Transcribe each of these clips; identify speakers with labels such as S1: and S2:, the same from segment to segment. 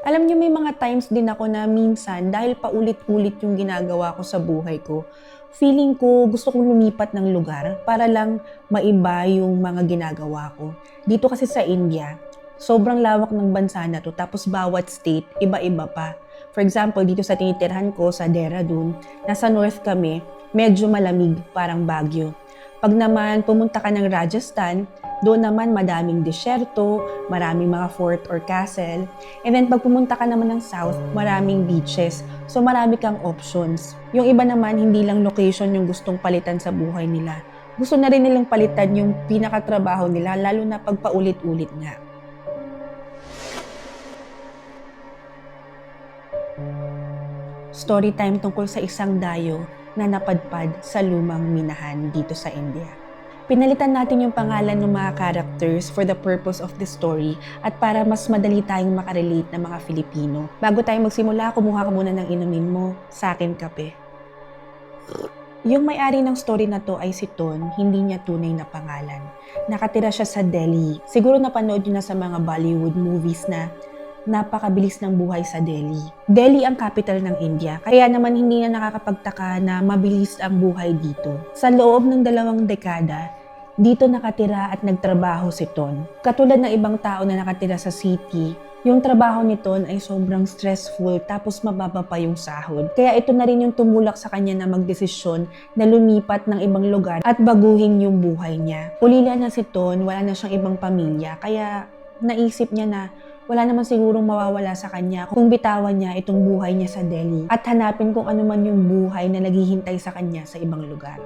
S1: Alam niyo, may mga times din ako na minsan dahil paulit-ulit yung ginagawa ko sa buhay ko, feeling ko gusto kong lumipat ng lugar para lang maiba yung mga ginagawa ko. Dito kasi sa India, sobrang lawak ng bansa na to, tapos bawat state, iba-iba pa. For example, dito sa tinitirhan ko sa Dehradun, nasa north kami, medyo malamig, parang Baguio. Pag naman pumunta ka ng Rajasthan, doon naman madaming disyerto, maraming mga fort or castle. And then pag pumunta ka naman ng south, maraming beaches. So marami kang options. Yung iba naman, hindi lang location yung gustong palitan sa buhay nila. Gusto na rin nilang palitan yung pinakatrabaho nila, lalo na pag paulit-ulit nga. Story time tungkol sa isang dayo na napadpad sa lumang minahan dito sa India. Pinalitan natin yung pangalan ng mga characters for the purpose of the story at para mas madali tayong makarelate ng mga Filipino. Bago tayo magsimula, kumuha ka muna ng inumin mo, sa akin kape. Yung may-ari ng story na to ay si Ton, hindi niya tunay na pangalan. Nakatira siya sa Delhi. Siguro napanood niyo na sa mga Bollywood movies na napakabilis ng buhay sa Delhi. Delhi ang capital ng India, kaya naman hindi na nakakapagtaka na mabilis ang buhay dito. Sa loob ng 2 dekada, dito nakatira at nagtrabaho si Ton. Katulad ng ibang tao na nakatira sa city, yung trabaho ni Ton ay sobrang stressful tapos mababa pa yung sahod. Kaya ito na rin yung tumulak sa kanya na magdesisyon na lumipat ng ibang lugar at baguhin yung buhay niya. Ulila na si Ton, wala na siyang ibang pamilya, kaya naisip niya na wala naman sigurong mawawala sa kanya kung bitawan niya itong buhay niya sa Delhi at hanapin kung ano man yung buhay na naghihintay sa kanya sa ibang lugar.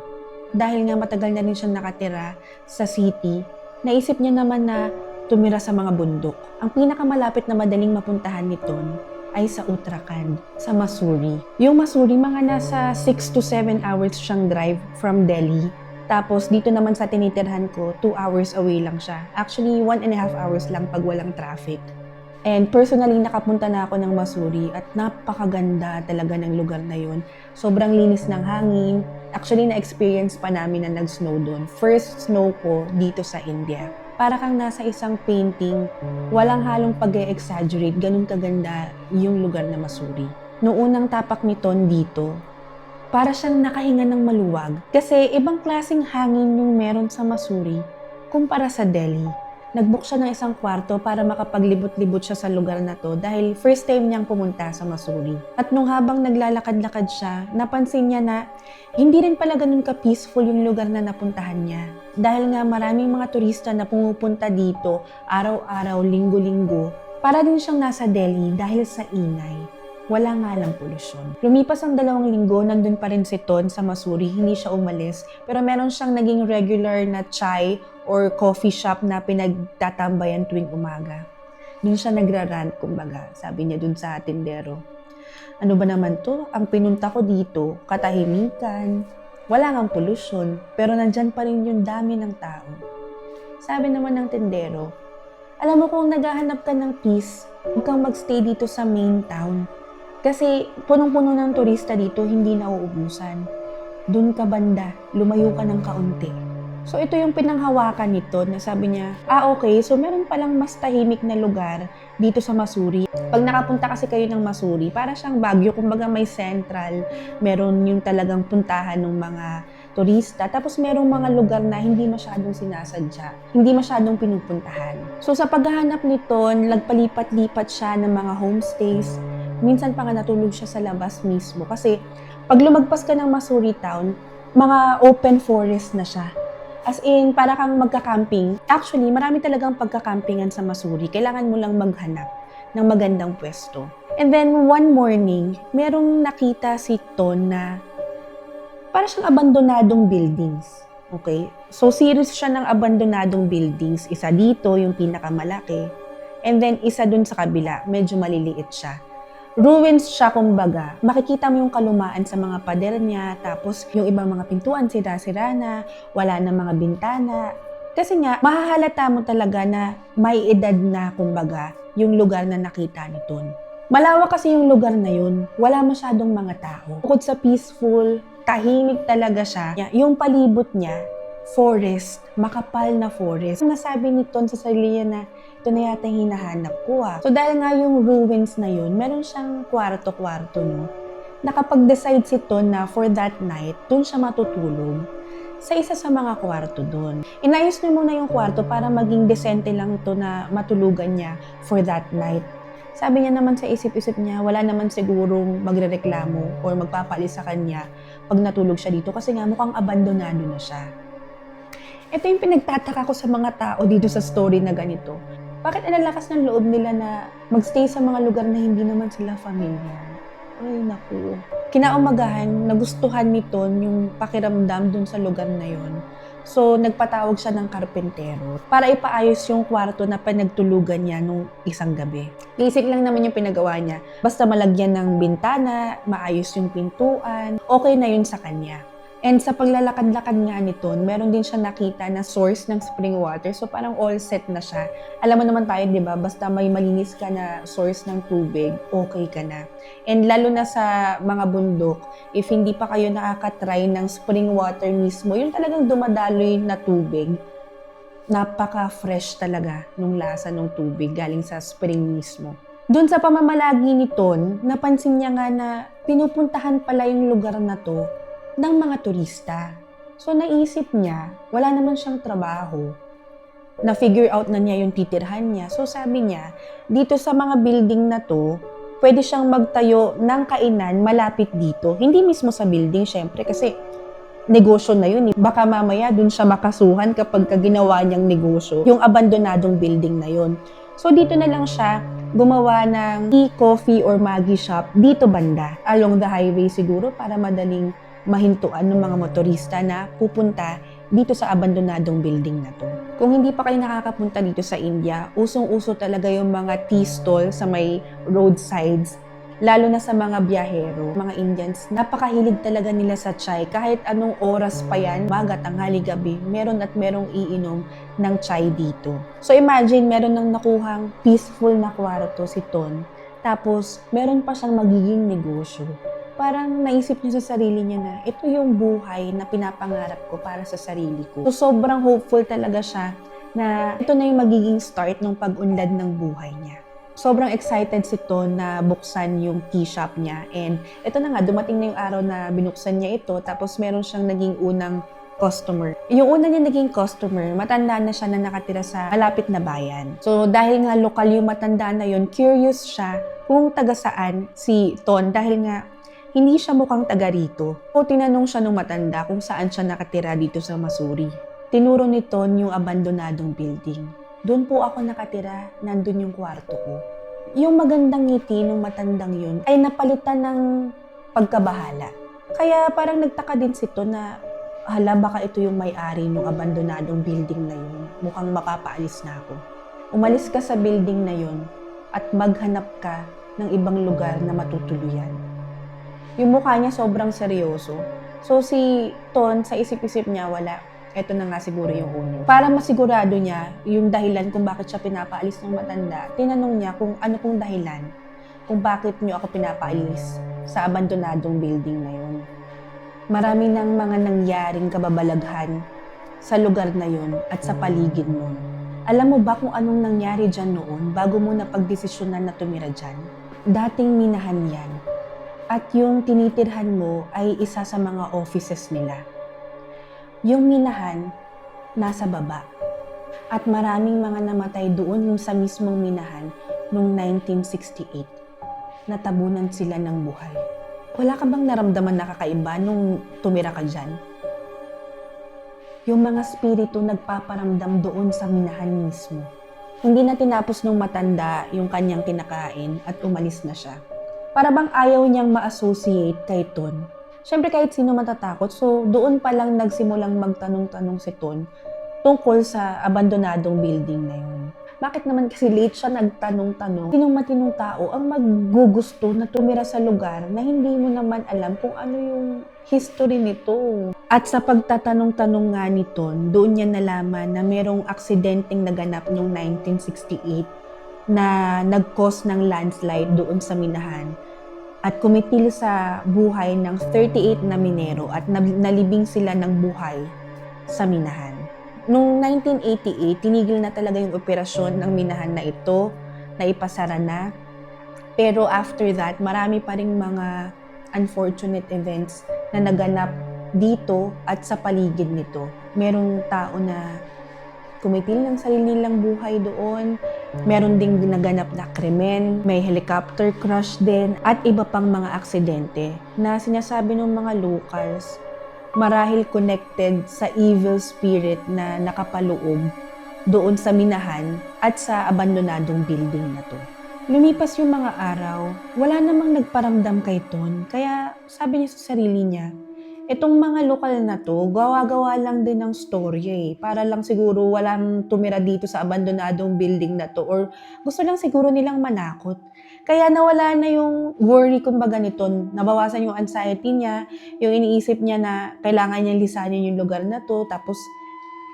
S1: Dahil nga matagal na rin siya nakatira sa city, naisip niya naman na tumira sa mga bundok. Ang pinakamalapit na madaling mapuntahan ni Ton ay sa Uttarakhand, sa Mussoorie. Yung Mussoorie, mga nasa 6 to 7 hours siyang drive from Delhi. Tapos dito naman sa tinitirhan ko, 2 hours away lang siya. Actually, 1.5 hours lang pag walang traffic. And personally, nakapunta na ako ng Mussoorie at napakaganda talaga ng lugar na yun. Sobrang linis ng hangin. Actually, na-experience pa namin na nag-snow doon. First snow ko dito sa India. Para kang nasa isang painting, walang halong pag-e-exaggerate, ganun kaganda yung lugar na Mussoorie. Noong unang tapak ni Ton dito, para siyang nakahinga ng maluwag. Kasi ibang klaseng hangin yung meron sa Mussoorie kumpara sa Delhi. Nag-book siya ng isang kwarto para makapaglibot-libot siya sa lugar na to dahil first time niyang pumunta sa Mussoorie. At nung habang naglalakad-lakad siya, napansin niya na hindi rin pala ganun ka-peaceful yung lugar na napuntahan niya. Dahil nga maraming mga turista na pumupunta dito araw-araw, linggo-linggo, para din siyang nasa Delhi dahil sa ingay. Wala nga lang polusyon. Lumipas ang 2 linggo, nandun pa rin si Ton sa Mussoorie, hindi siya umalis. Pero meron siyang naging regular na chai or coffee shop na pinagtatambayan tuwing umaga. Doon siya nagrarant, kumbaga, sabi niya dun sa tindero. Ano ba naman to? Ang pinunta ko dito, katahimikan, wala ngang polusyon, pero nandyan pa rin yung dami ng tao. Sabi naman ng tindero, alam mo kung naghahanap ka ng peace, huwag kang magstay dito sa main town. Kasi punong-puno ng turista dito, hindi nauubusan. Doon ka banda, lumayo ka ng kaunti. So ito yung pinanghawakan nito na sabi niya, okay, so meron palang mas tahimik na lugar dito sa Mussoorie. Pag nakapunta kasi kayo ng Mussoorie, para siyang Baguio, kumbaga may central, meron yung talagang puntahan ng mga turista, tapos merong mga lugar na hindi masyadong sinasadya, hindi masyadong pinupuntahan. So sa paghahanap nito, nagpalipat-lipat siya ng mga homestays, minsan pa nga natulog siya sa labas mismo kasi pag lumagpas ka ng Mussoorie town, mga open forest na siya. As in, para kang magka-camping. Actually, marami talagang pagka-campingan sa Mussoorie. Kailangan mo lang maghanap ng magandang pwesto. And then, one morning, merong nakita si Ton na para siyang abandonadong buildings. Okay? So, series siya ng abandonadong buildings. Isa dito, yung pinakamalaki. And then, isa dun sa kabila, medyo maliliit siya. Ruins siya, kumbaga. Makikita mo yung kalumaan sa mga pader niya, tapos yung ibang mga pintuan sira-sira na, wala na mga bintana. Kasi nga, mahahalata mo talaga na may edad na, kumbaga, yung lugar na nakita ni Ton. Malawak kasi yung lugar na yun, wala masyadong mga tao. Bukod sa peaceful, tahimik talaga siya. Yung palibot niya, forest, makapal na forest. Nasabi ni Ton sa sarili niya na ito na yata yung hinahanap ko ah. So dahil nga yung ruins na yun, meron siyang kwarto-kwarto, no? Nakapag-decide si Ton na for that night, dun siya matutulog sa isa sa mga kwarto dun. Inayos niya muna yung kwarto para maging decente lang to na matulugan niya for that night. Sabi niya naman sa isip-isip niya, wala naman sigurong magrereklamo or magpapalis sa kanya pag natulog siya dito kasi nga mukhang abandonado na siya. Ito yung pinagtataka ko sa mga tao dito sa story na ganito. Bakit alalakas ng loob nila na magstay sa mga lugar na hindi naman sila familiar? Ay, naku. Kinaumagahan, nagustuhan ni Ton yung pakiramdam dun sa lugar na yon. So, nagpatawag siya ng karpentero para ipaayos yung kwarto na pinagtulugan niya nung isang gabi. Basic lang naman yung pinagawa niya. Basta malagyan ng bintana, maayos yung pintuan, okay na yun sa kanya. And sa paglalakad-lakad nga ni Ton, meron din siya nakita na source ng spring water. So parang all set na siya. Alam mo naman tayo, di ba? Basta may malinis ka na source ng tubig, okay ka na. And lalo na sa mga bundok, if hindi pa kayo nakakatry ng spring water mismo, yung talagang dumadaloy na tubig, napaka-fresh talaga nung lasa ng tubig galing sa spring mismo. Doon sa pamamalagi ni Ton, napansin niya nga na pinupuntahan pala yung lugar na to ng mga turista. So naisip niya, wala naman siyang trabaho. Na-figure out na niya yung titirhan niya. So sabi niya, dito sa mga building na to, pwede siyang magtayo ng kainan malapit dito. Hindi mismo sa building, syempre, kasi negosyo na yun. Baka mamaya dun siya makasuhan kapag ginawa niyang negosyo, yung abandonadong building na yun. So dito na lang siya gumawa ng tea, coffee, or Maggi shop dito banda. Along the highway siguro para madaling mahintuan ng mga motorista na pupunta dito sa abandonadong building na to. Kung hindi pa kayo nakakapunta dito sa India, usong-uso talaga yung mga tea stall sa may roadsides, lalo na sa mga biyahero, mga Indians. Napakahilig talaga nila sa chai. Kahit anong oras pa yan, maga, tanghali, gabi, meron at merong iinom ng chai dito. So imagine, meron nang nakuhang peaceful na kwarto si Ton, tapos meron pa siyang magiging negosyo. Parang naisip niya sa sarili niya na ito yung buhay na pinapangarap ko para sa sarili ko. So sobrang hopeful talaga siya na ito na yung magiging start ng pag-unlad ng buhay niya. Sobrang excited si Ton na buksan yung tea shop niya. And ito na nga, dumating na yung araw na binuksan niya ito, tapos meron siyang naging unang customer. Yung una niya naging customer, matanda na siya na nakatira sa malapit na bayan. So dahil nga lokal yung matanda na yun, curious siya kung taga saan si Ton dahil nga hindi siya mukhang taga rito. So tinanong siya nung matanda kung saan siya nakatira dito sa Masuri. Tinuro ni Ton yung abandonadong building. Doon po ako nakatira, nandun yung kwarto ko. Yung magandang ngiti ng matandang yun ay napalitan ng pagkabahala. Kaya parang nagtaka din si Ton na, hala baka ito yung may-ari ng abandonadong building na yun. Mukhang mapapaalis na ako. Umalis ka sa building na yun at maghanap ka ng ibang lugar na matutuluyan. Yung mukha niya sobrang seryoso. So si Ton, sa isip-isip niya, wala. Ito na nga siguro yung uno. Para masigurado niya yung dahilan kung bakit siya pinapaalis ng matanda, tinanong niya kung ano pong dahilan kung bakit niyo ako pinapaalis sa abandonadong building na yun. Marami ng mga nangyaring kababalaghan sa lugar na yun at sa paligid nun. Alam mo ba kung anong nangyari dyan noon bago mo napagdesisyonan na tumira dyan? Dating minahan yan. At yung tinitirhan mo ay isa sa mga offices nila. Yung minahan, nasa baba. At maraming mga namatay doon yung sa mismong minahan noong 1968. Natabunan sila ng buhay. Wala ka bang naramdaman na kakaiba nung tumira ka dyan? Yung mga spirito nagpaparamdam doon sa minahan mismo. Hindi na tinapos nung matanda yung kanyang kinakain at umalis na siya. Para bang ayaw niyang ma-associate kay Ton. Siyempre kahit sino matatakot, so doon pa lang nagsimulang magtanong-tanong si Ton tungkol sa abandonadong building na yun. Bakit naman kasi late siya nagtanong-tanong? Sinong matinong tao ang maggugusto na tumira sa lugar na hindi mo naman alam kung ano yung history nito? At sa pagtatanong-tanong nga ni Ton, doon niya nalaman na merong aksidenteng naganap noong 1968 na nag-cause ng landslide doon sa minahan at kumitil sa buhay ng 38 na minero at nalibing sila ng buhay sa minahan. Noong 1988, tinigil na talaga yung operasyon ng minahan na ito, naipasara na. Pero after that, marami pa ring mga unfortunate events na naganap dito at sa paligid nito. Merong tao na kumitil ng sarili nilang buhay doon. Meron ding naganap na krimen, may helicopter crash din, at iba pang mga aksidente na sinasabi ng mga locals marahil connected sa evil spirit na nakapaloob doon sa minahan at sa abandonadong building na to. Lumipas yung mga araw, wala namang nagparamdam kay Ton, kaya sabi niya sa sarili niya, itong mga lokal na to, gawa-gawa lang din ng storya para lang siguro walang tumira dito sa abandonadong building na to or gusto lang siguro nilang manakot. Kaya nawala na yung worry kumbaga ni Ton, nabawasan yung anxiety niya, yung iniisip niya na kailangan niyang lisanin yung lugar na to, tapos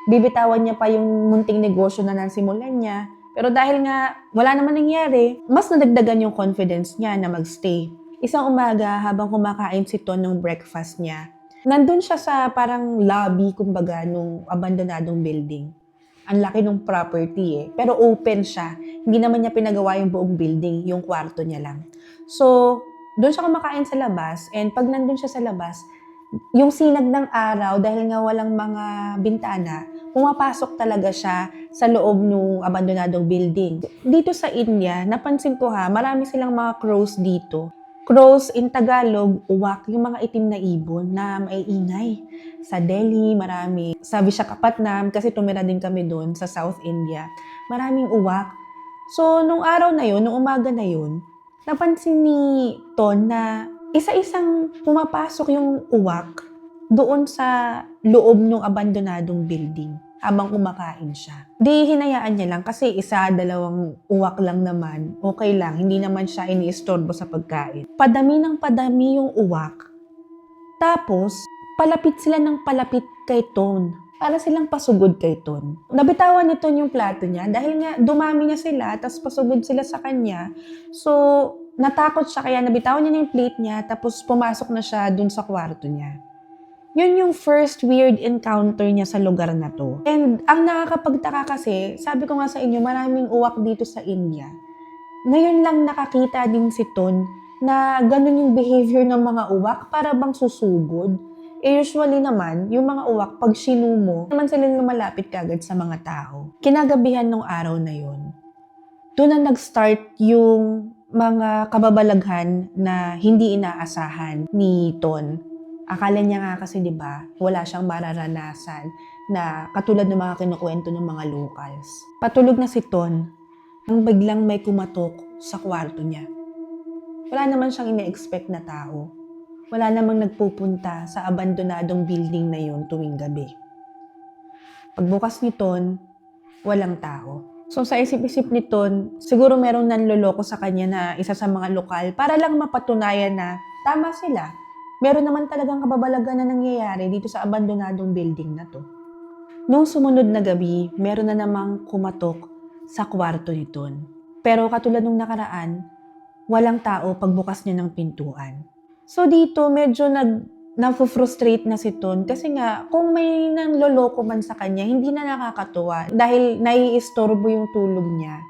S1: bibitawan niya pa yung munting negosyo na nasimulan niya. Pero dahil nga wala naman nangyari, mas nadagdagan yung confidence niya na magstay. Isang umaga habang kumakain si Ton ng breakfast niya, nandun siya sa parang lobby kumbaga nung abandonadong building. Ang laki ng property pero open siya. Hindi naman niya pinagawa yung buong building, yung kwarto niya lang. So, doon siya kumakain sa labas and pag nandun siya sa labas, yung sinag ng araw dahil nga walang mga bintana, pumapasok talaga siya sa loob ng abandonadong building. Dito sa India, napansin ko marami silang mga crows dito. Crows in Tagalog, uwak, yung mga itim na ibon na maiingay. Sa Delhi, marami. Sa Visakhapatnam, kasi tumira din kami doon sa South India, maraming uwak. So, nung araw na yun, nung umaga na yun, napansin ni Ton na isa-isang pumapasok yung uwak doon sa loob ng abandonadong building habang kumakain siya. Di hinayaan niya lang kasi isa, dalawang uwak lang naman, okay lang, hindi naman siya iniistorbo sa pagkain. Padami ng padami yung uwak. Tapos, palapit sila ng palapit kay Ton. Para silang pasugod kay Ton. Nabitawan ni Ton yung plato niya dahil nga dumami na sila, tapos pasugod sila sa kanya. So, natakot siya kaya nabitawan niya yung plate niya, tapos pumasok na siya dun sa kwarto niya. Yun yung first weird encounter niya sa lugar na to. And ang nakakapagtaka kasi, sabi ko nga sa inyo, maraming uwak dito sa India. Ngayon lang nakakita din si Ton na ganun yung behavior ng mga uwak para bang susugod. Usually naman, yung mga uwak, pag sinumo, naman sila lumalapit kagad sa mga tao. Kinagabihan ng araw na yun, doon na nag-start yung mga kababalaghan na hindi inaasahan ni Ton. Akala niya nga kasi, di ba, wala siyang mararanasan na katulad ng mga kinukwento ng mga locals. Patulog na si Ton nang biglang may kumatok sa kwarto niya. Wala naman siyang ine-expect na tao. Wala namang nagpupunta sa abandonadong building na yun tuwing gabi. Pagbukas ni Ton, walang tao. So sa isip-isip ni Ton, siguro merong nanloloko sa kanya na isa sa mga lokal para lang mapatunayan na tama sila. Meron naman talagang kababalagan na nangyayari dito sa abandonadong building na to. Noong sumunod na gabi, meron na namang kumatok sa kwarto ni Ton. Pero katulad nung nakaraan, walang tao pagbukas niya ng pintuan. So dito medyo na-frustrate na si Ton kasi nga kung may nanloloko man sa kanya, hindi na nakakatuwa dahil naiistorbo yung tulog niya.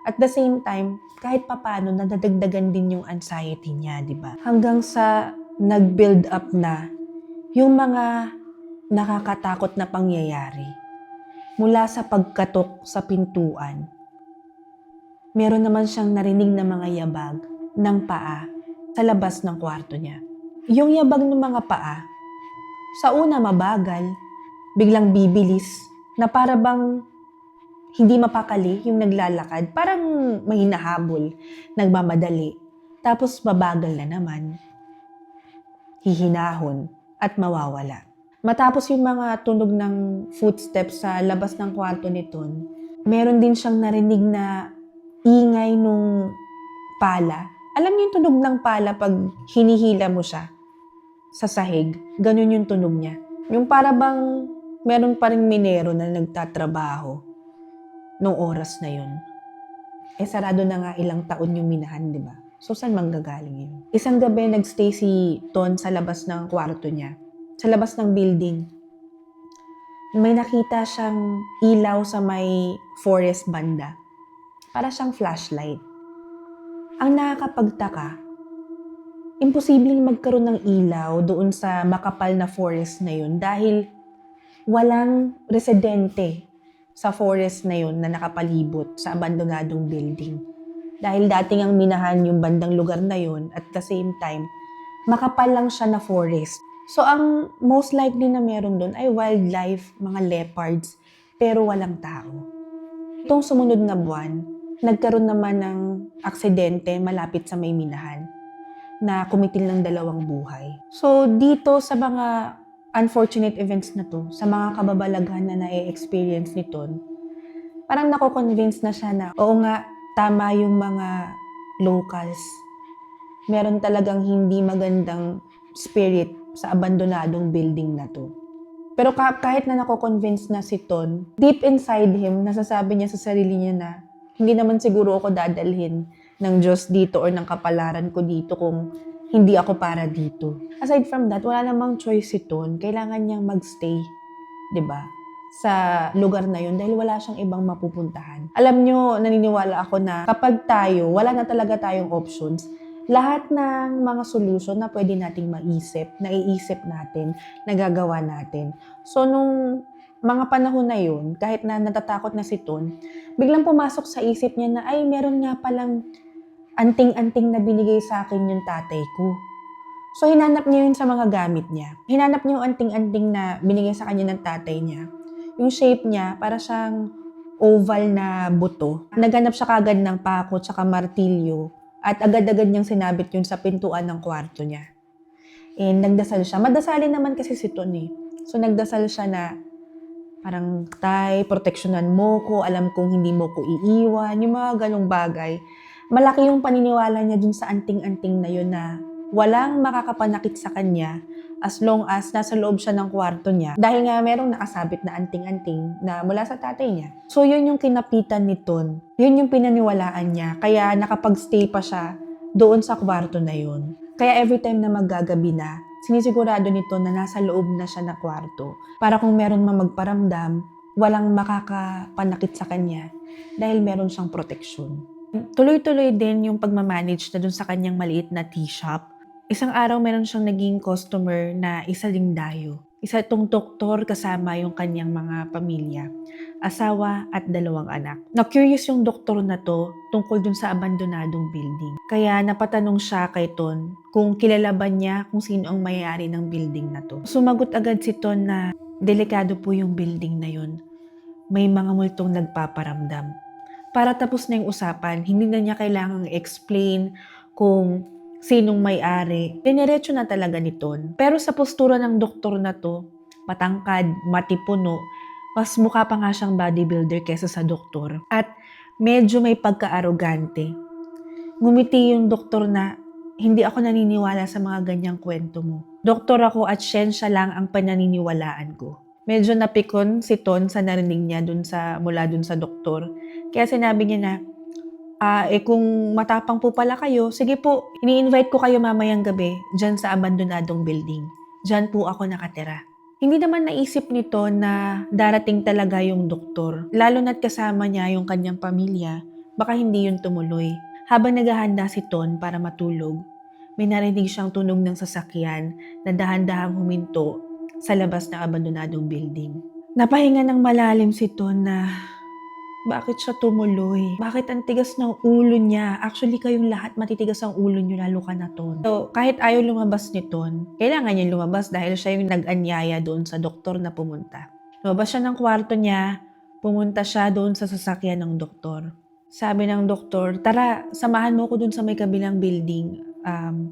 S1: At the same time, kahit papano nadadagdagan din yung anxiety niya, di ba? Hanggang sa nag-build up na yung mga nakakatakot na pangyayari. Mula sa pagkatok sa pintuan, meron naman siyang narinig na mga yabag ng paa sa labas ng kwarto niya. Yung yabag ng mga paa, sa una mabagal, biglang bibilis, na para bang hindi mapakali yung naglalakad, parang may hinahabol, nagmamadali, tapos babagal na naman, hihinahon at mawawala. Matapos yung mga tunog ng footsteps sa labas ng kwarto ni Ton, meron din siyang narinig na ingay nung pala. Alam niyo yung tunog ng pala pag hinihila mo siya sa sahig? Ganun yung tunog niya. Yung para bang meron pa ring minero na nagtatrabaho nung oras na yun. Sarado na nga ilang taon yung minahan, di ba? So, saan manggagaling yun? Isang gabi, nagstay si Ton sa labas ng kwarto niya. Sa labas ng building. may nakita siyang ilaw sa may forest banda. Para siyang flashlight. Ang nakakapagtaka, imposibleng magkaroon ng ilaw doon sa makapal na forest na yun dahil walang residente sa forest na yun na nakapalibot sa abandonadong building. Dahil dating ang minahan yung bandang lugar na yun at the same time, makapal lang siya na forest. So ang most likely na meron doon ay wildlife, mga leopards, pero walang tao. Itong sumunod na buwan, nagkaroon naman ng aksidente malapit sa may minahan na kumitil ng 2 buhay. So dito sa mga unfortunate events na to, sa mga kababalaghan na na-experience nito, parang nako-convince na siya na, oo nga, tama yung mga locals. Meron talagang hindi magandang spirit sa abandonadong building na to. Pero kahit na nako-convince na si Ton, deep inside him, nasasabi niya sa sarili niya na hindi naman siguro ako dadalhin ng Diyos dito or ng kapalaran ko dito kung hindi ako para dito. Aside from that, wala namang choice si Ton. Kailangan niyang magstay, 'di ba? Sa lugar na yun dahil wala siyang ibang mapupuntahan. Alam nyo, naniniwala ako na kapag tayo, wala na talaga tayong options, lahat ng mga solution na pwede nating maisip, naiisip natin, nagagawa natin. So, nung mga panahon na yun, kahit na natatakot na si Ton, biglang pumasok sa isip niya na, ay, meron nga palang anting-anting na binigay sa akin yung tatay ko. So, hinanap niya yun sa mga gamit niya. Hinanap niya yung anting-anting na binigay sa kanya ng tatay niya. Yung shape niya, para siyang oval na buto. Naghanap siya kagad ng pako tsaka martilyo at agad-agad niyang sinabit yun sa pintuan ng kwarto niya. And nagdasal siya. Madasalin naman kasi si Ton eh. So nagdasal siya na parang, tay, proteksyonan mo ko, alam kong hindi mo ko iiwan, yung mga ganong bagay. Malaki yung paniniwala niya dun sa anting-anting na yun na walang makakapanakit sa kanya as long as nasa loob siya ng kwarto niya. Dahil nga merong nakasabit na anting-anting na mula sa tatay niya. So yun yung kinapitan ni Ton. Yun yung pinaniwalaan niya. Kaya nakapag-stay pa siya doon sa kwarto na yun. Kaya every time na maggagabi na, sinisigurado nito na nasa loob na siya na kwarto. Para kung meron mang magparamdam, walang makakapanakit sa kanya dahil meron siyang proteksyon. Tuloy-tuloy din yung pagmamanage na dun sa kanyang maliit na tea shop. Isang araw meron siyang naging customer na isa ding dayo. Isa itong doktor kasama yung kanyang mga pamilya, asawa at 2 anak. Na-curious yung doktor na to tungkol dun sa abandonadong building. Kaya napatanong siya kay Ton kung kilala ba niya kung sino ang may-ari ng building na to. Sumagot agad si Ton na delikado po yung building na yun. May mga multong nagpaparamdam. Para tapos na yung usapan, hindi na niya kailangang explain kung sinong may-ari. Dinerecho na talaga ni Ton. Pero sa postura ng doktor na to, matangkad, matipuno, mas mukha pa nga siyang bodybuilder kesa sa doktor. At medyo may pagka-arogante. Ngumiti yung doktor na, hindi ako naniniwala sa mga ganyang kwento mo. Doktor ako at siyensya lang ang pananiniwalaan ko. Medyo napikon si Ton sa narinig niya mula dun sa doktor. Kaya sinabi niya na, kung matapang po pala kayo, sige po, ini-invite ko kayo mamayang gabi dyan sa abandonadong building. Dyan po ako nakatira. Hindi naman naisip nito na darating talaga yung doktor. Lalo na't kasama niya yung kanyang pamilya, baka hindi yun tumuloy. Habang naghahanda si Ton para matulog, may narinig siyang tunog ng sasakyan na dahan-dahang huminto sa labas ng abandonadong building. Napahinga ng malalim si Ton na, bakit siya tumuloy? Bakit ang tigas ng ulo niya? Actually, kayong lahat matitigas ang ulo niyo, lalo ka na, Ton. So, kahit ayaw lumabas ni Ton, kailangan niya lumabas dahil siya yung nag-anyaya doon sa doktor na pumunta. Lumabas siya ng kwarto niya, pumunta siya doon sa sasakyan ng doktor. Sabi ng doktor, tara, samahan mo ko doon sa may kabilang building.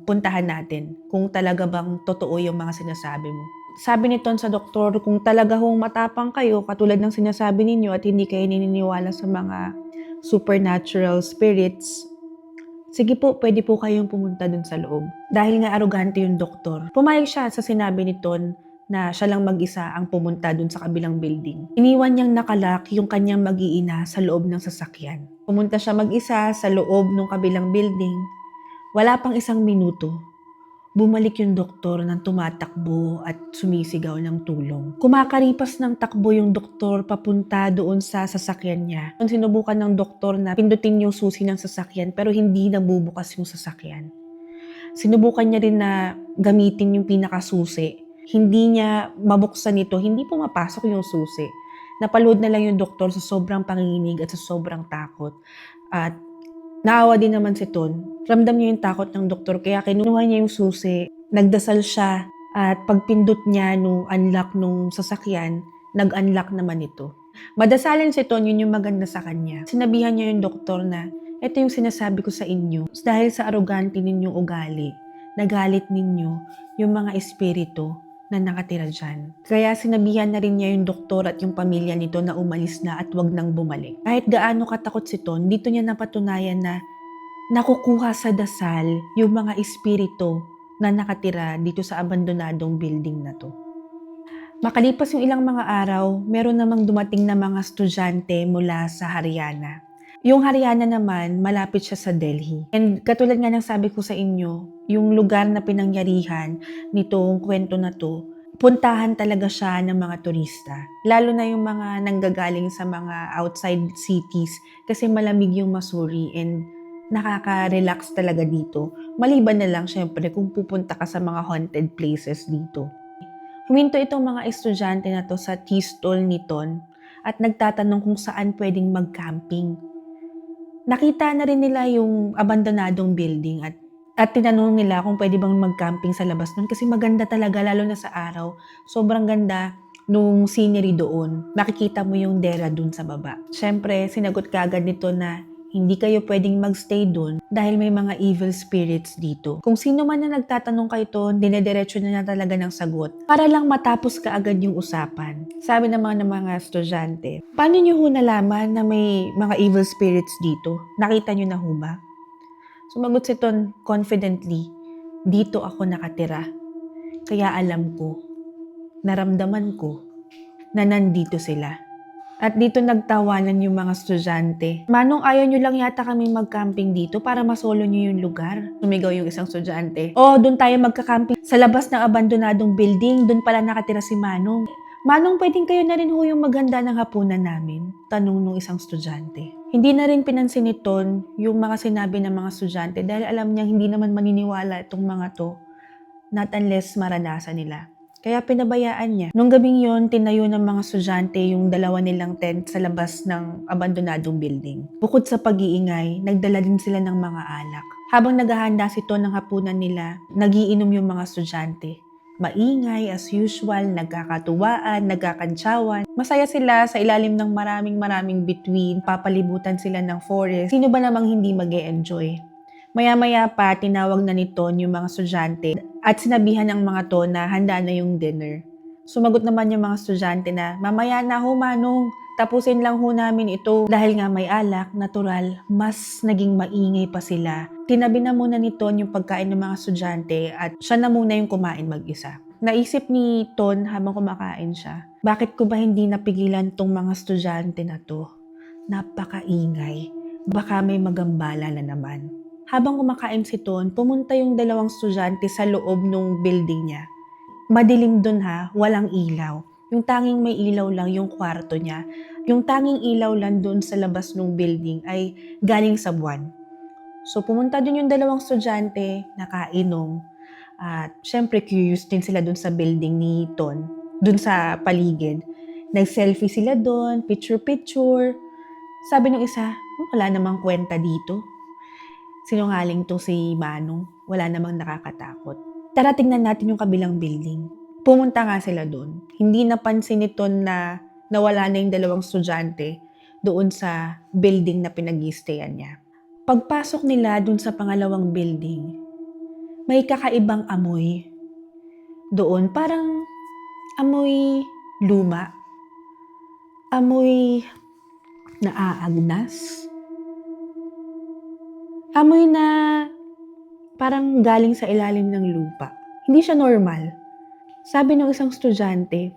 S1: Puntahan natin kung talaga bang totoo yung mga sinasabi mo. Sabi ni Ton sa doktor, kung talaga hong matapang kayo, katulad ng sinasabi ninyo at hindi kayo naniniwala sa mga supernatural spirits, sige po, pwede po kayong pumunta dun sa loob. Dahil nga arogante yung doktor, pumayag siya sa sinabi ni Ton na siya lang mag-isa ang pumunta dun sa kabilang building. Iniwan niyang nakalak yung kanyang mag-iina sa loob ng sasakyan. Pumunta siya mag-isa sa loob ng kabilang building. Wala pang 1 minuto. Bumalik yung doktor ng tumatakbo at sumisigaw ng tulong. Kumakaripas ng takbo yung doktor papunta doon sa sasakyan niya. Sinubukan ng doktor na pindutin yung susi ng sasakyan pero hindi nabubukas yung sasakyan. Sinubukan niya rin na gamitin yung pinakasusi. Hindi niya mabuksan ito, hindi pumapasok yung susi. Napalood na lang yung doktor sa sobrang panginginig at sa sobrang takot. At naawa din naman si Ton. Ramdam niya yung takot ng doktor kaya kinuha niya yung susi. Nagdasal siya at pagpindot niya nung unlock nung sasakyan, nag-unlock naman ito. Madasalin si Ton, yun yung maganda sa kanya. Sinabihan niya yung doktor na, ito yung sinasabi ko sa inyo. Dahil sa arrogante ninyong ugali, nagalit ninyo yung mga espiritu na nakatira dyan. Kaya sinabihan na rin niya yung doktor at yung pamilya nito na umalis na at wag nang bumalik. Kahit gaano katakot si Ton, dito niya napatunayan na nakukuha sa dasal yung mga espiritu na nakatira dito sa abandonadong building na to. Makalipas yung ilang mga araw, meron namang dumating na mga estudyante mula sa Haryana. Yung Haryana naman, malapit siya sa Delhi. And katulad nga ng sabi ko sa inyo, yung lugar na pinangyarihan nitong kwento na to, puntahan talaga siya ng mga turista. Lalo na yung mga nanggagaling sa mga outside cities kasi malamig yung Missouri and nakaka-relax talaga dito. Maliban na lang syempre kung pupunta ka sa mga haunted places dito. Huminto itong mga estudyante na to sa tea stall ni Ton at nagtatanong kung saan pwedeng mag-camping. Nakita na rin nila yung abandonadong building at tinanong nila kung pwede bang mag-camping sa labas nun kasi maganda talaga lalo na sa araw. Sobrang ganda nung scenery doon. Makikita mo yung Dera dun sa baba. Syempre, sinagot kaagad nito na hindi kayo pwedeng magstay dun dahil may mga evil spirits dito. Kung sino man na nagtatanong kay Ton, dinediretso na talaga ng sagot para lang matapos kaagad yung usapan. Sabi naman ng mga estudyante, paano nyo ho nalaman na may mga evil spirits dito? Nakita nyo na ho ba? Sumagot si Ton confidently, dito ako nakatira. Kaya alam ko, naramdaman ko na nandito sila. At dito nagtawanan yung mga estudyante. Manong, ayaw nyo lang yata kami mag-camping dito para masolo nyo yung lugar. Sumigaw yung isang estudyante. Oh, doon tayo magka-camping sa labas ng abandonadong building. Doon pala nakatira si Manong. Manong, pwedeng kayo na rin ho yung maghanda ng hapunan namin? Tanong nung isang estudyante. Hindi na rin pinansin ni Ton yung mga sinabi ng mga estudyante dahil alam niya hindi naman maniniwala itong mga to. Not unless maranasan nila. Kaya pinabayaan niya. Nung gabing yon, tinayo ng mga estudyante yung dalawa nilang tent sa labas ng abandonadong building. Bukod sa pag-iingay, nagdala din sila ng mga alak. Habang naghahanda si Ton ng hapunan nila, nagiinom yung mga estudyante. Maingay as usual, nagkakatuwaan, nagkakantsawan. Masaya sila sa ilalim ng maraming bituin, papalibutan sila ng forest. Sino ba namang hindi mag-e-enjoy? Maya-maya pa, tinawag na ni Ton yung mga estudyante at sinabihan ng mga to na handa na yung dinner. Sumagot naman yung mga estudyante na, mamaya na ho Manong, tapusin lang ho namin ito. Dahil nga may alak, natural, mas naging maingay pa sila. Tinabi na muna ni Ton yung pagkain ng mga estudyante at siya na muna yung kumain mag-isa. Naisip ni Ton habang kumakain siya, bakit ko ba hindi napigilan tong mga estudyante na to? Napakaingay, baka may magambala na naman. Habang kumakain si Ton, pumunta yung dalawang estudyante sa loob ng building niya. Madilim dun ha, walang ilaw. Yung tanging may ilaw lang yung kwarto niya. Yung tanging ilaw lang dun sa labas ng building ay galing sa buwan. So pumunta dun yung dalawang estudyante, nakainom. At syempre curious din sila dun sa building ni Ton, dun sa paligid. Nag-selfie sila dun, picture-picture. Sabi ng isa, wala namang kwenta dito. Sinungaling to si Manong, wala namang nakakatakot. Tara tingnan natin yung kabilang building. Pumunta nga sila doon. Hindi napansin ni Ton na nawala na yung dalawang estudyante doon sa building na pinag-i-stayan niya. Pagpasok nila doon sa pangalawang building, may kakaibang amoy. Doon parang amoy luma. Amoy naaagnas. Amoy na parang galing sa ilalim ng lupa. Hindi siya normal. Sabi ng isang estudyante,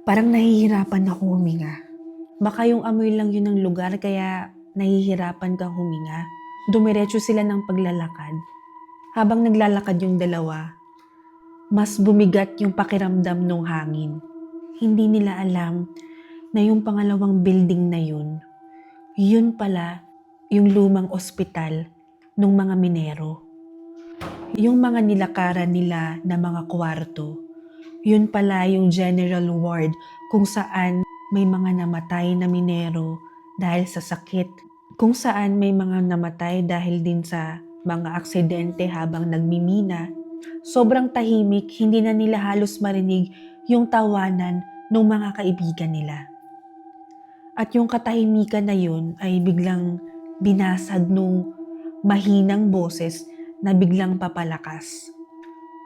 S1: parang nahihirapan ako huminga. Baka yung amoy lang yun ng lugar kaya nahihirapan kang huminga. Dumiretso sila ng paglalakad. Habang naglalakad yung dalawa, mas bumigat yung pakiramdam ng hangin. Hindi nila alam na yung pangalawang building na yun pala yung lumang ospital ng mga minero. Yung mga nilakaran nila na mga kwarto, yun pala yung general ward kung saan may mga namatay na minero dahil sa sakit, kung saan may mga namatay dahil din sa mga aksidente habang nagmimina. Sobrang tahimik, hindi na nila halos marinig yung tawanan ng mga kaibigan nila. At yung katahimikan na yun ay biglang binasag nung mahinang boses na biglang papalakas.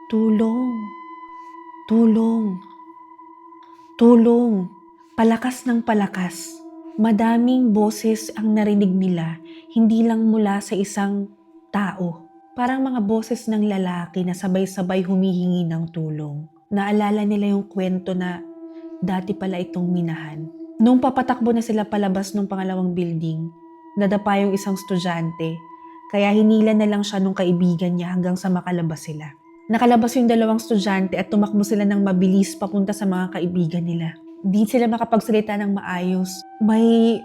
S1: Tulong! Tulong! Tulong! Palakas ng palakas. Madaming boses ang narinig nila, hindi lang mula sa isang tao. Parang mga boses ng lalaki na sabay-sabay humihingi ng tulong. Naalala nila yung kwento na dati pala itong minahan. Nung papatakbo na sila palabas ng pangalawang building, nadapa yung isang estudyante, kaya hinila na lang siya nung kaibigan niya hanggang sa makalabas sila. Nakalabas yung dalawang estudyante at tumakbo sila ng mabilis papunta sa mga kaibigan nila. Di sila makapagsalita ng maayos. May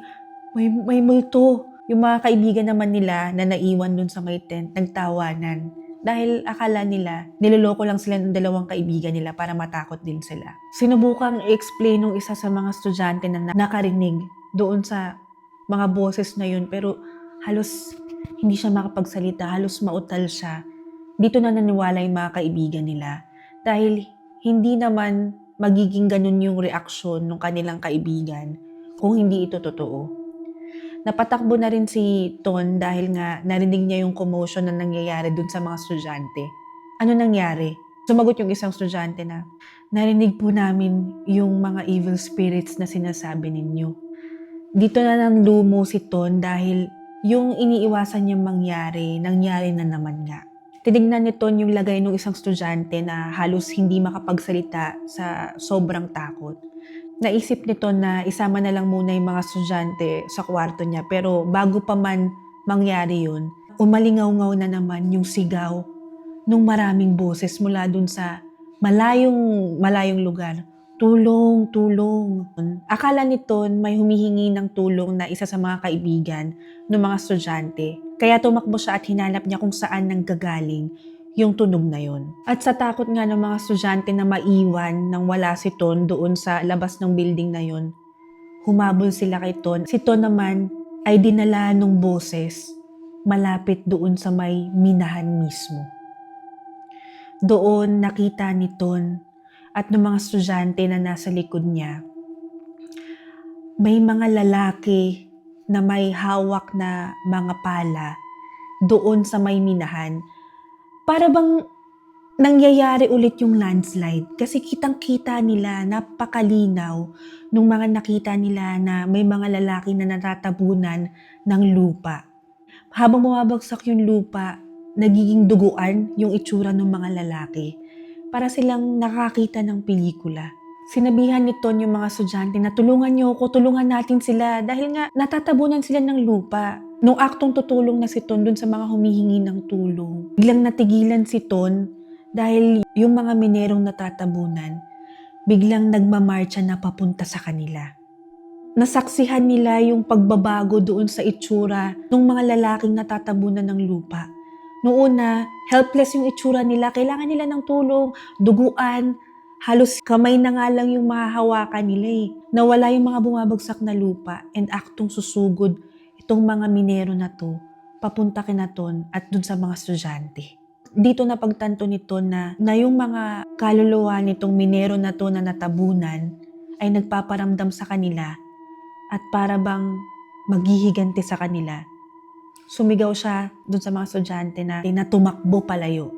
S1: multo. Yung mga kaibigan naman nila na naiwan dun sa may tent, nagtawanan. Dahil akala nila, niloloko lang sila ng dalawang kaibigan nila para matakot din sila. Sinubukang i-explain ng isa sa mga estudyante na nakarinig doon sa mga boses na yun, pero halos hindi siya makapagsalita, halos mautal siya. Dito na naniwala yung mga kaibigan nila. Dahil hindi naman magiging ganun yung reaksyon ng kanilang kaibigan kung hindi ito totoo. Napatakbo na rin si Ton dahil nga narinig niya yung commotion na nangyayari dun sa mga estudyante. Ano nangyari? Sumagot yung isang estudyante na, narinig po namin yung mga evil spirits na sinasabi ninyo. Dito na nang lumo si Ton dahil yung iniiwasan niyang nangyari na naman nga. Tinignan ni Ton yung lagay ng isang estudyante na halos hindi makapagsalita sa sobrang takot. Naisip nito na isama na lang muna yung mga estudyante sa kwarto niya, pero bago pa man mangyari yun, umalingaw-ngaw na naman yung sigaw nung maraming boses mula dun sa malayong lugar. Tulong, tulong. Akala nito may humihingi ng tulong na isa sa mga kaibigan ng mga estudyante. Kaya tumakbo siya at hinanap niya kung saan nanggagaling yung tunog na yon. At sa takot nga ng mga estudyante na maiwan nang wala si Ton doon sa labas ng building na yon, humabol sila kay Ton. Si Ton naman ay dinala ng boses malapit doon sa may minahan mismo. Doon nakita ni Ton at ng mga estudyante na nasa likod niya, may mga lalaki na may hawak na mga pala doon sa may minahan. Para bang nangyayari ulit yung landslide kasi kitang-kita nila, napakalinaw nung mga nakita nila na may mga lalaki na natatabunan ng lupa. Habang bumabagsak yung lupa, nagiging duguan yung itsura ng mga lalaki. Para silang nakakita ng pelikula. Sinabihan ni Ton yung mga estudyante na tulungan niyo ako, tulungan natin sila dahil nga natatabunan sila ng lupa. Nung aktong tutulong na si Ton dun sa mga humihingi ng tulong, biglang natigilan si Ton dahil yung mga minerong natatabunan, biglang nagmamarcha na papunta sa kanila. Nasaksihan nila yung pagbabago doon sa itsura ng mga lalaking natatabunan ng lupa. Noong una, helpless yung itsura nila, kailangan nila ng tulong, duguan, halos kamay na nga lang yung mahahawakan nila Nawala yung mga bumabagsak na lupa and aktong susugod itong mga minero na to, papunta kina Ton at dun sa mga estudyante. Dito napagtanto ni Ton na yung mga kaluluwa nitong minero na to na natabunan ay nagpaparamdam sa kanila at para bang maghihiganti sa kanila. Sumigaw siya dun sa mga estudyante na tumakbo palayo.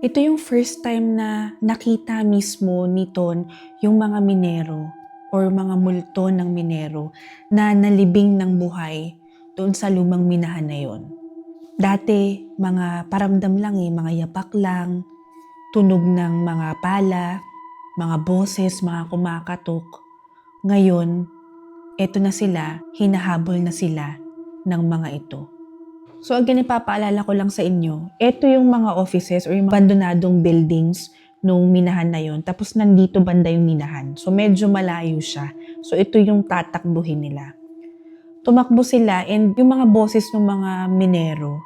S1: Ito yung first time na nakita mismo ni Ton yung mga minero or mga multo ng minero na nalibing ng buhay doon sa lumang minahan na yon. Dati, mga paramdam lang mga yapak lang, tunog ng mga pala, mga boses, mga kumakatok. Ngayon, eto na sila, hinahabol na sila ng mga ito. So again, ipapaalala ko lang sa inyo, ito yung mga offices or yung mga abandonadong buildings nung minahan na yon. Tapos nandito banda yung minahan. So medyo malayo siya. So ito yung tatakbuhin nila. Tumakbo sila and yung mga boses ng mga minero,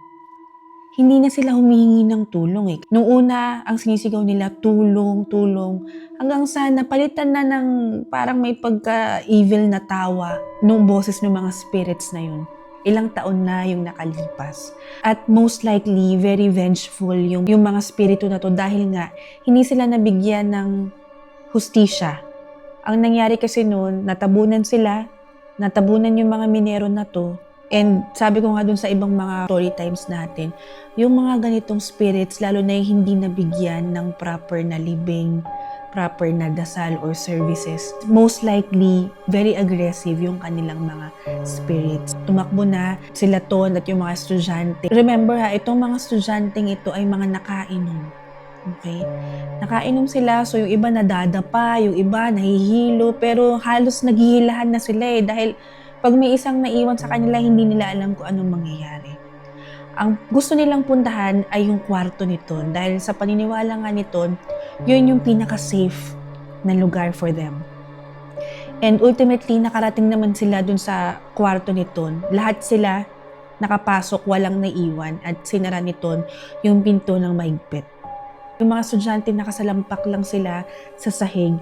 S1: hindi na sila humihingi ng tulong eh. Nung una, ang sinisigaw nila, tulong, tulong. Hanggang sa napalitan na ng parang may pagka-evil na tawa nung boses ng mga spirits na yun. Ilang taon na yung nakalipas. At most likely, very vengeful yung mga spirito na to dahil nga hindi sila nabigyan ng hustisya. Ang nangyari kasi noon, natabunan yung mga minero na to. And sabi ko nga dun sa ibang mga story times natin, yung mga ganitong spirits, lalo na yung hindi nabigyan ng proper na libing, proper na dasal or services, most likely, very aggressive yung kanilang mga spirits. Tumakbo na sila Ton at yung mga estudyante. Remember ha, itong mga estudyanteng ito ay mga nakainom. Okay? Nakainom sila, so yung iba nadadapa, yung iba nahihilo, pero halos naghihilahan na sila eh, dahil pag may isang naiwan sa kanila, hindi nila alam kung anong mangyayari. Ang gusto nilang puntahan ay yung kwarto ni Ton dahil sa paniniwala nga ni Ton, yun yung pinaka-safe na lugar for them. And ultimately, nakarating naman sila dun sa kwarto ni Ton. Lahat sila nakapasok, walang naiwan at sinara ni Ton yung pinto ng mahigpit. Yung mga estudyante nakasalampak lang sila sa sahig,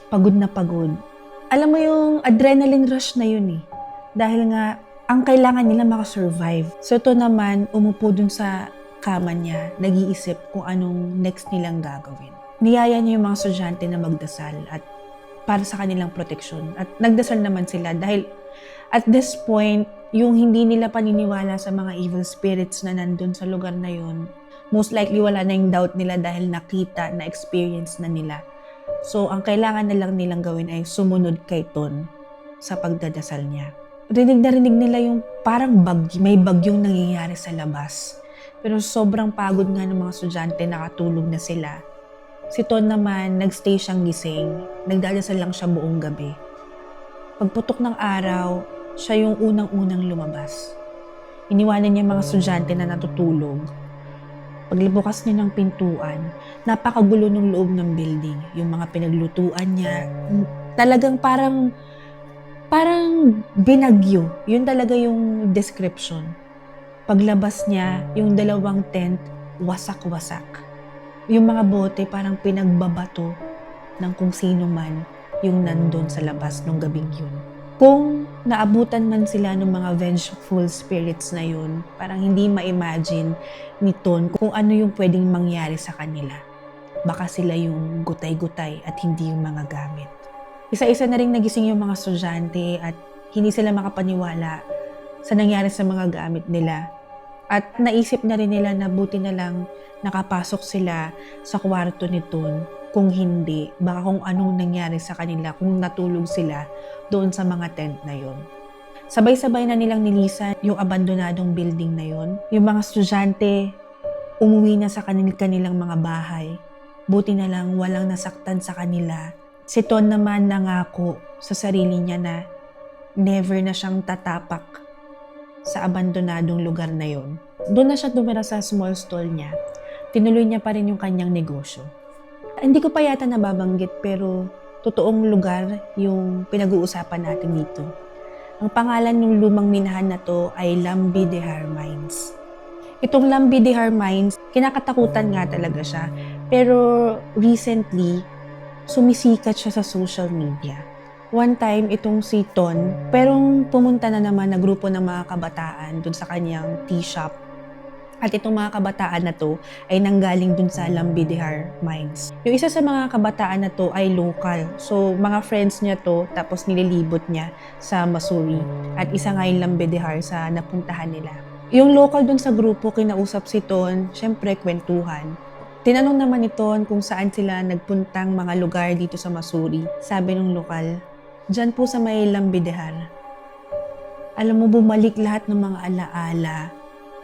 S1: pagod na pagod. Alam mo yung adrenaline rush na yun eh. Dahil nga, ang kailangan nila makasurvive. So ito naman, umupo dun sa kama niya, nag-iisip kung anong next nilang gagawin. Niyaya niya yung mga estudyante na magdasal at para sa kanilang proteksyon. At nagdasal naman sila dahil at this point, yung hindi nila paniniwala sa mga evil spirits na nandun sa lugar na yun, most likely wala na yung doubt nila dahil nakita, na-experience na nila. So ang kailangan na lang nilang gawin ay sumunod kay Ton sa pagdadasal niya. Rinig na rinig nila yung parang may bagyong nangyayari sa labas. Pero sobrang pagod nga ng mga estudyante, nakatulog na sila. Si Ton naman, nagstay siyang gising. Nagdadasal lang siya buong gabi. Pagputok ng araw, siya yung unang-unang lumabas. Iniwanan niya mga estudyante na natutulog. Paglibukas niya ng pintuan, napakagulo ng loob ng building. Yung mga pinaglutuan niya, talagang parang binagyo. Yun talaga yung description. Paglabas niya, yung 2 tent, wasak-wasak. Yung mga bote parang pinagbabato ng kung sino man yung nandun sa labas nung gabing yun. Kung naabutan man sila ng mga vengeful spirits na yun, parang hindi ma-imagine ni Ton kung ano yung pwedeng mangyari sa kanila. Baka sila yung gutay-gutay at hindi yung mga gamit. Isa-isa na rin nagising yung mga estudyante at hindi sila makapaniwala sa nangyari sa mga gamit nila. At naisip na rin nila na buti na lang nakapasok sila sa kwarto ni Ton. Kung hindi, baka kung anong nangyari sa kanila kung natulog sila doon sa mga tent na yon. Sabay-sabay na nilang nilisan yung abandonadong building na yon. Yung mga estudyante, umuwi na sa kanilang mga bahay. Buti na lang walang nasaktan sa kanila. Si Ton naman nangako sa sarili niya na never na siyang tatapak sa abandonadong lugar na yon. Doon na siya tumira sa small stall niya. Tinuloy niya pa rin yung kanyang negosyo. Hindi ko pa yata nababanggit pero totoong lugar yung pinag-uusapan natin dito. Ang pangalan ng lumang minahan na to ay Lambi de Har Mines. Itong Lambi de Har Mines, kinakatakutan nga talaga siya. Pero recently, sumisikat siya sa social media. One time, itong si Ton, perong pumunta na naman na grupo ng mga kabataan dun sa kanyang tea shop. At itong mga kabataan na to ay nanggaling dun sa Lambi de Har Mines. Yung isa sa mga kabataan na to ay local. So, mga friends niya to, tapos nililibot niya sa Missouri. At isa nga yung Lambi de Har sa napuntahan nila. Yung local dun sa grupo, kinausap si Ton, syempre kwentuhan. Tinanong naman ni Ton kung saan sila nagpuntang mga lugar dito sa Missouri. Sabi ng lokal, dyan po sa may Lambi de Har. Alam mo, bumalik lahat ng mga alaala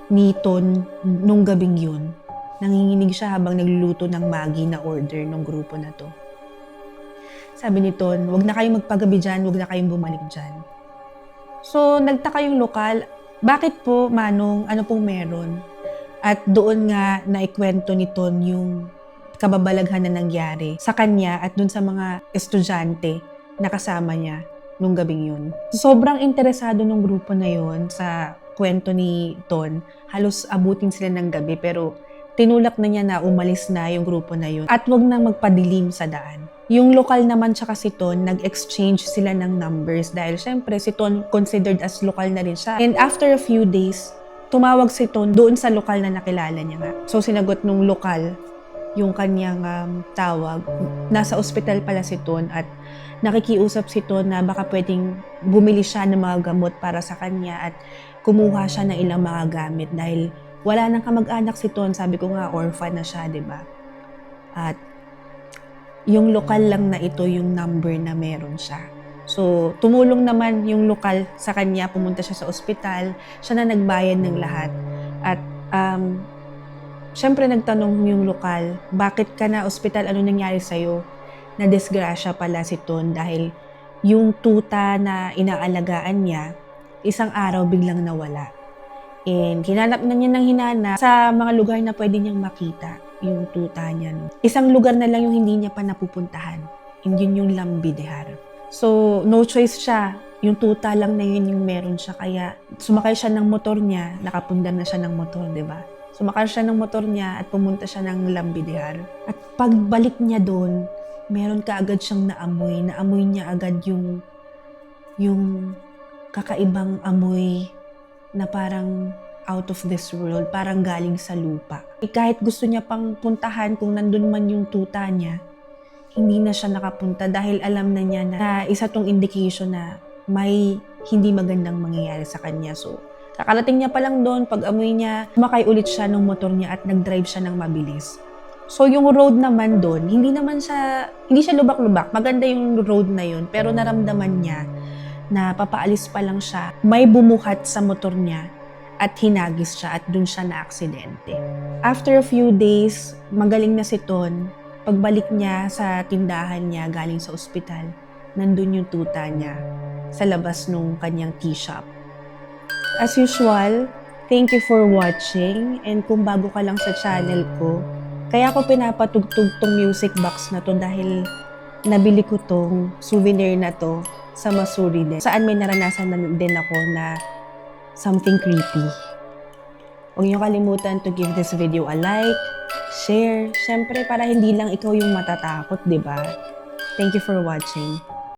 S1: ni Ton nung gabing yun. Nanginginig siya habang nagluluto ng Maggi na order ng grupo na to. Sabi ni Ton, wag na kayong magpagabi dyan, wag na kayong bumalik dyan. So, nagtaka yung lokal, Bakit po, Manong? Ano pong meron? At doon nga naikwento ni Ton yung kababalaghan na nangyari sa kanya at dun sa mga estudyante na kasama niya nung gabing yun. Sobrang interesado nung grupo na yun sa kwento ni Ton. Halos abutin sila ng gabi pero tinulak na niya na umalis na yung grupo na yun at wag nang magpadilim sa daan. Yung lokal naman tsaka si Ton, nag-exchange sila ng numbers dahil syempre si Ton considered as lokal na rin siya. And after a few days, tumawag si Ton doon sa lokal na nakilala niya nga. So sinagot nung lokal yung kanyang tawag. Nasa ospital pala si Ton at nakikiusap si Ton na baka pwedeng bumili siya ng mga gamot para sa kanya at kumuha siya ng ilang mga gamit dahil wala nang kamag-anak si Ton. Sabi ko nga, orphan na siya, di ba? At yung lokal lang na ito yung number na meron siya. So, tumulong naman yung lokal sa kanya, pumunta siya sa ospital, siya na nagbayad ng lahat. At syempre nagtanong yung lokal, bakit ka na ospital, ano nangyari sa'yo? Na-disgrasya pala si Ton dahil yung tuta na inaalagaan niya, isang araw biglang nawala. And hinanap na niya ng hinanap sa mga lugar na pwede niyang makita yung tuta niya. No? Isang lugar na lang yung hindi niya pa napupuntahan. And yun yung Lambidehar. So, no choice siya. Yung tuta lang na yun yung meron siya. Kaya sumakay siya ng motor niya, nakapundar na siya ng motor, di ba? Sumakay siya ng motor niya at pumunta siya ng Lambidehar. At pagbalik niya doon, meron ka agad siyang naamoy. Naamoy niya agad yung kakaibang amoy na parang out of this world, parang galing sa lupa. Kahit gusto niya pang puntahan kung nandun man yung tuta niya, hindi na siya nakapunta dahil alam na niya na isa tong indication na may hindi magandang mangyayari sa kanya. So, kakarating niya pa lang doon, pag amoy niya, sumakay ulit siya ng motor niya at nag-drive siya ng mabilis. So, yung road naman doon, hindi siya lubak-lubak. Maganda yung road na yun, pero naramdaman niya na papaalis pa lang siya, may bumuhat sa motor niya at hinagis siya at dun siya na-aksidente. After a few days, magaling na si Ton. Pagbalik niya sa tindahan niya galing sa ospital, nandun yung tuta niya sa labas nung kanyang tea shop. As usual, thank you for watching, and kung bago ka lang sa channel ko, kaya ako pinapatugtog tong music box na to dahil nabili ko tong souvenir na to sa Masuri din. Saan may naranasan na din ako na something creepy. Huwag niyo kalimutan to give this video a like, share, syempre para hindi lang ikaw yung matatakot, di ba? Thank you for watching.